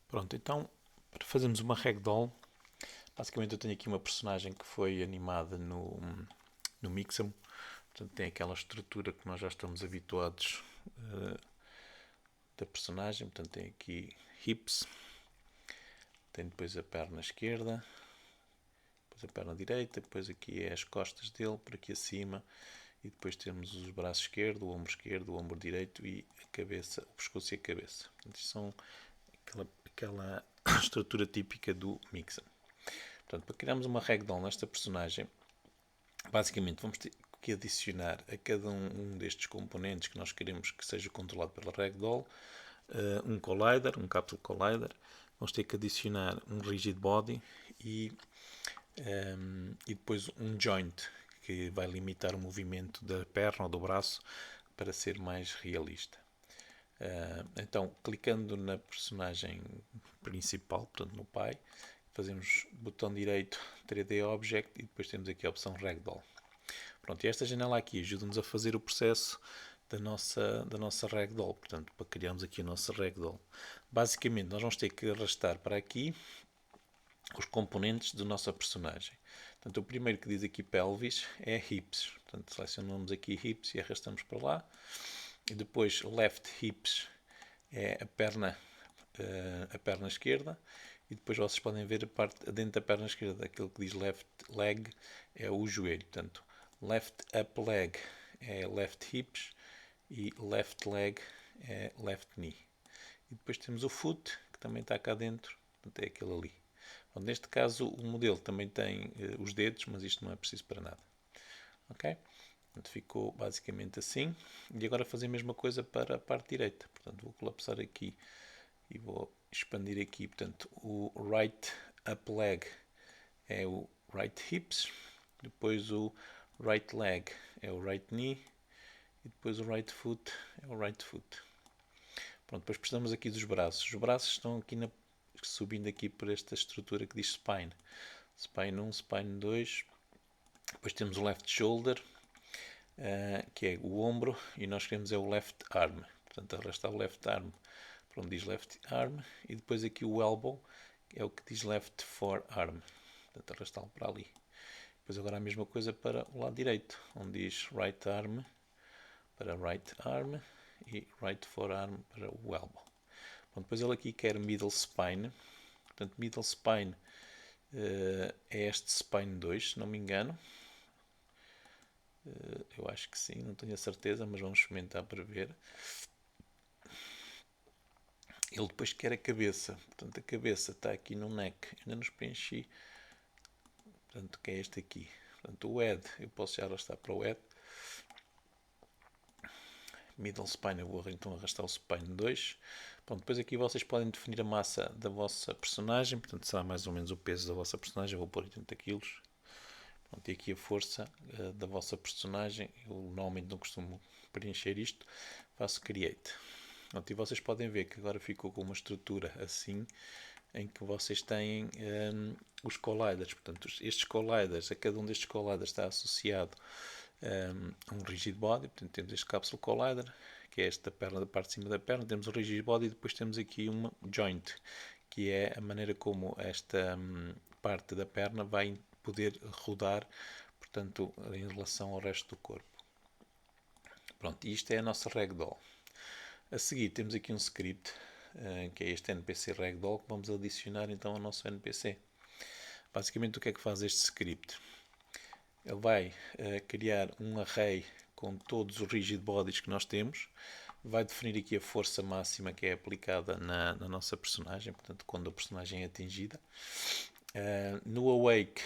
Pronto, então, para fazermos uma ragdoll, basicamente eu tenho aqui uma personagem que foi animada no Mixamo. Portanto, tem aquela estrutura que nós já estamos habituados da personagem. Portanto, tem aqui hips, tem depois a perna esquerda, depois a perna direita, depois aqui é as costas dele, por aqui acima, e depois temos os braços esquerdo, o ombro direito e a cabeça, o pescoço e a cabeça. Portanto, isto são aquela estrutura típica do Mixamo. Portanto, para criarmos uma ragdoll nesta personagem, basicamente vamos ter que adicionar a cada um destes componentes que nós queremos que seja controlado pela ragdoll um collider, um capsule collider. Vamos ter que adicionar um rigid body e depois um joint que vai limitar o movimento da perna ou do braço para ser mais realista. Então, clicando na personagem principal, portanto no pai, fazemos botão direito 3D Object e depois temos aqui a opção Ragdoll. Pronto, e esta janela aqui ajuda-nos a fazer o processo da nossa Ragdoll, portanto, para criarmos aqui a nossa Ragdoll. Basicamente, nós vamos ter que arrastar para aqui os componentes da nossa personagem. Portanto, o primeiro que diz aqui pelvis é hips. Portanto, selecionamos aqui hips e arrastamos para lá. E depois left hips é a perna esquerda. E depois vocês podem ver a parte dentro da perna esquerda, aquilo que diz left leg é o joelho. Portanto, left up leg é left hips e left leg é left knee. E depois temos o foot, que também está cá dentro, portanto é aquele ali. Bom, neste caso o modelo também tem os dedos, mas isto não é preciso para nada. Ok? Portanto, ficou basicamente assim. E agora fazer a mesma coisa para a parte direita. Portanto, vou colapsar aqui e vou expandir aqui. Portanto, o right up leg é o right hips. Depois o right leg é o right knee. E depois o right foot é o right foot. Pronto, depois precisamos aqui dos braços. Os braços estão aqui subindo aqui por esta estrutura que diz spine. Spine 1, spine 2. Depois temos o left shoulder, que é o ombro, e nós queremos é o left arm. Portanto, arrastar o left arm para onde diz left arm. E depois aqui o elbow, que é o que diz left forearm. Portanto, arrastá-lo para ali. Depois agora a mesma coisa para o lado direito, onde diz right arm para right arm e right forearm para o elbow. Bom, depois ele aqui quer middle spine. Portanto, middle spine é este spine 2, se não me engano. Eu acho que sim, não tenho a certeza, mas vamos experimentar para ver. Ele depois quer a cabeça. Portanto, a cabeça está aqui no neck. Ainda nos preenchi. Portanto, que é este aqui. Portanto, o head, eu posso já arrastar para o head. Middle spine, eu vou então arrastar o spine 2. Pronto, depois aqui vocês podem definir a massa da vossa personagem. Portanto, será mais ou menos o peso da vossa personagem. Eu vou pôr 80 kg. Pronto, e aqui a força da vossa personagem. Eu normalmente não costumo preencher isto. Faço create. Pronto, e vocês podem ver que agora ficou com uma estrutura assim, em que vocês têm os colliders. Portanto, estes colliders, a cada um destes colliders está associado um rigid body. Portanto, temos este capsule collider, que é esta perna da parte de cima da perna. Temos o rigid body e depois temos aqui uma joint, que é a maneira como esta parte da perna vai poder rodar, portanto, em relação ao resto do corpo. Pronto, isto é a nossa ragdoll. A seguir temos aqui um script, que é este npc ragdoll, que vamos adicionar então ao nosso npc. Basicamente o que é que faz este script? Ele vai criar um array com todos os rigid bodies que nós temos, vai definir aqui a força máxima que é aplicada na nossa personagem, portanto quando a personagem é atingida. No awake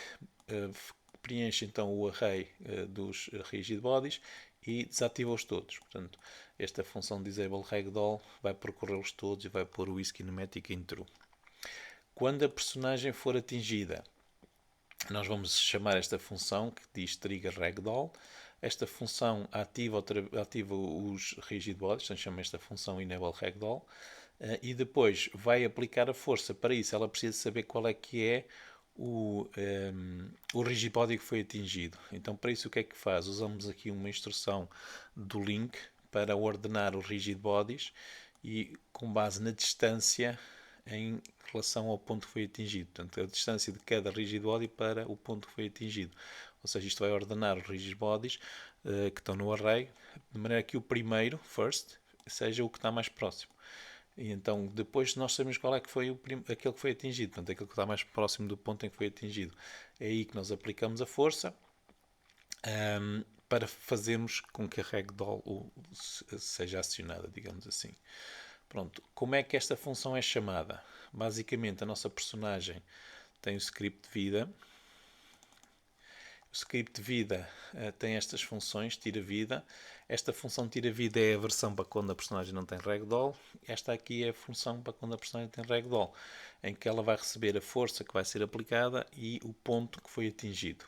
preenche então o array dos rigid bodies e desativa-os todos. Portanto, esta função disable ragdoll vai percorrê-los todos e vai pôr o iSkinematic em true. Quando a personagem for atingida, nós vamos chamar esta função que diz trigger ragdoll. Esta função ativa os rigid bodies, então chama esta função enable ragdoll, e depois vai aplicar a força. Para isso ela precisa saber qual é que é o rigid body que foi atingido. Então para isso o que é que faz? Usamos aqui uma instrução do link para ordenar os rigid bodies e com base na distância em relação ao ponto que foi atingido. Portanto, a distância de cada rigid body para o ponto que foi atingido. Ou seja, isto vai ordenar os rigid bodies que estão no array, de maneira que o primeiro, first, seja o que está mais próximo. E então, depois nós sabemos qual é que foi aquele que foi atingido, portanto, aquele que está mais próximo do ponto em que foi atingido. É aí que nós aplicamos a força para fazermos com que a ragdoll seja acionada, digamos assim. Pronto, como é que esta função é chamada? Basicamente, a nossa personagem tem o script de vida. O script de vida tem estas funções, tira vida. Esta função tira vida é a versão para quando a personagem não tem ragdoll. Esta aqui é a função para quando a personagem tem ragdoll, em que ela vai receber a força que vai ser aplicada e o ponto que foi atingido.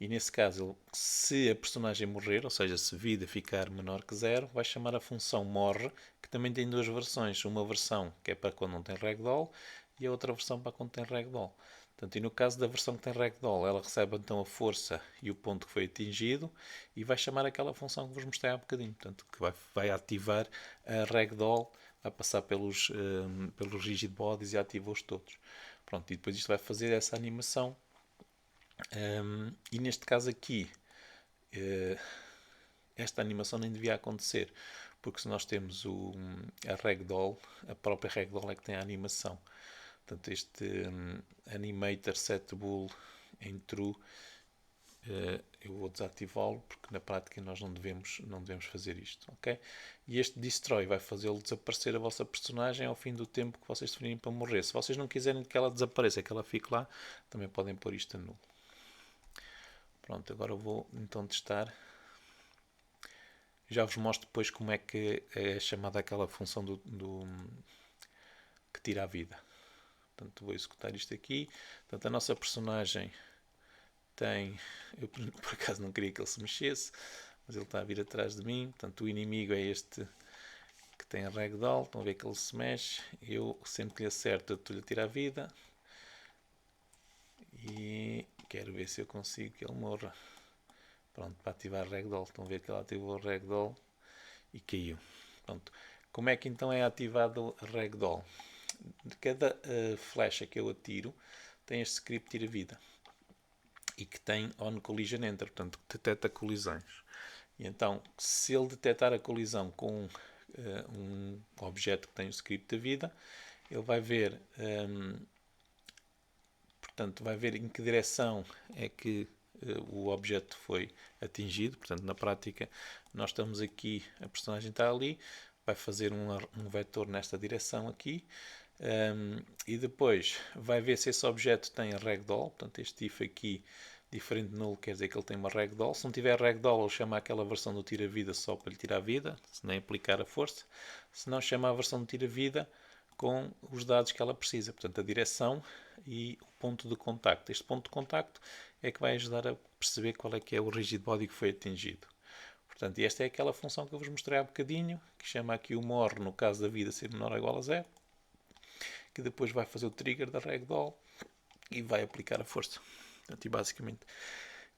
E nesse caso, se a personagem morrer, ou seja, se vida ficar menor que 0, vai chamar a função morre, que também tem duas versões. Uma versão que é para quando não tem ragdoll e a outra versão para quando tem ragdoll. Portanto, e no caso da versão que tem ragdoll, ela recebe então a força e o ponto que foi atingido e vai chamar aquela função que vos mostrei há bocadinho. Portanto, que vai ativar a ragdoll, vai passar pelos rigid bodies e ativa-os todos. Pronto, e depois isto vai fazer essa animação. E neste caso aqui, esta animação nem devia acontecer, porque se nós temos a ragdoll, a própria ragdoll é que tem a animação. Portanto, este animator set bool em true, eu vou desativá-lo, porque na prática nós não devemos fazer isto, ok? E este destroy vai fazê-lo desaparecer a vossa personagem ao fim do tempo que vocês definirem para morrer. Se vocês não quiserem que ela desapareça, que ela fique lá, também podem pôr isto a nulo. Pronto, agora eu vou então testar. Já vos mostro depois como é que é chamada aquela função que tira a vida. Portanto, vou executar isto aqui. Portanto, a nossa personagem tem... Eu por acaso não queria que ele se mexesse, mas ele está a vir atrás de mim. Portanto, o inimigo é este que tem a ragdoll. Estão a ver que ele se mexe. Eu sempre que lhe acerto, eu estou-lhe a tirar a vida. E quero ver se eu consigo que ele morra. Pronto, para ativar a ragdoll. Estão a ver que ela ativou a ragdoll e caiu. Pronto. Como é que então é ativado a ragdoll? De cada flecha que eu atiro, tem este script tira vida. E que tem on collision enter, portanto, que detecta colisões. E então, se ele detectar a colisão com um objeto que tem o script de vida, ele vai ver, portanto, vai ver em que direção é que o objeto foi atingido. Portanto, na prática, nós estamos aqui, a personagem está ali, vai fazer um vetor nesta direção aqui, e depois vai ver se esse objeto tem a ragdoll. Portanto, este if aqui, diferente de null, quer dizer que ele tem uma ragdoll. Se não tiver ragdoll, ele chama aquela versão do tira-vida só para lhe tirar a vida, se nem aplicar a força. Se não, chama a versão do tira-vida com os dados que ela precisa, portanto, a direção e o ponto de contacto. Este ponto de contacto é que vai ajudar a perceber qual é que é o rigid body que foi atingido. Portanto, e esta é aquela função que eu vos mostrei há bocadinho, que chama aqui o morre no caso da vida ser menor ou igual a 0, que depois vai fazer o trigger da ragdoll e vai aplicar a força. Portanto, e basicamente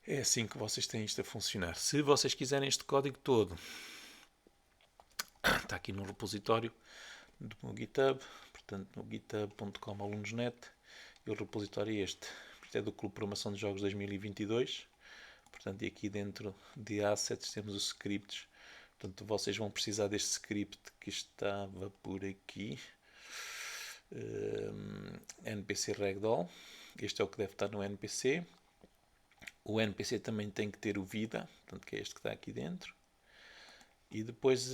é assim que vocês têm isto a funcionar. Se vocês quiserem este código todo, está aqui no repositório do meu GitHub, portanto no github.com/alunosnet, e o repositório é este. Isto é do Clube de Programação de Jogos 2022. Portanto, e aqui dentro de assets temos os scripts. Portanto, vocês vão precisar deste script que estava por aqui. NPC Ragdoll. Este é o que deve estar no NPC. O NPC também tem que ter o vida, portanto, que é este que está aqui dentro. E depois,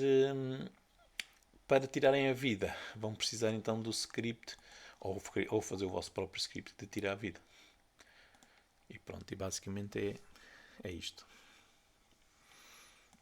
para tirarem a vida, vão precisar então do script, ou fazer o vosso próprio script de tirar a vida. E pronto, e basicamente é isto.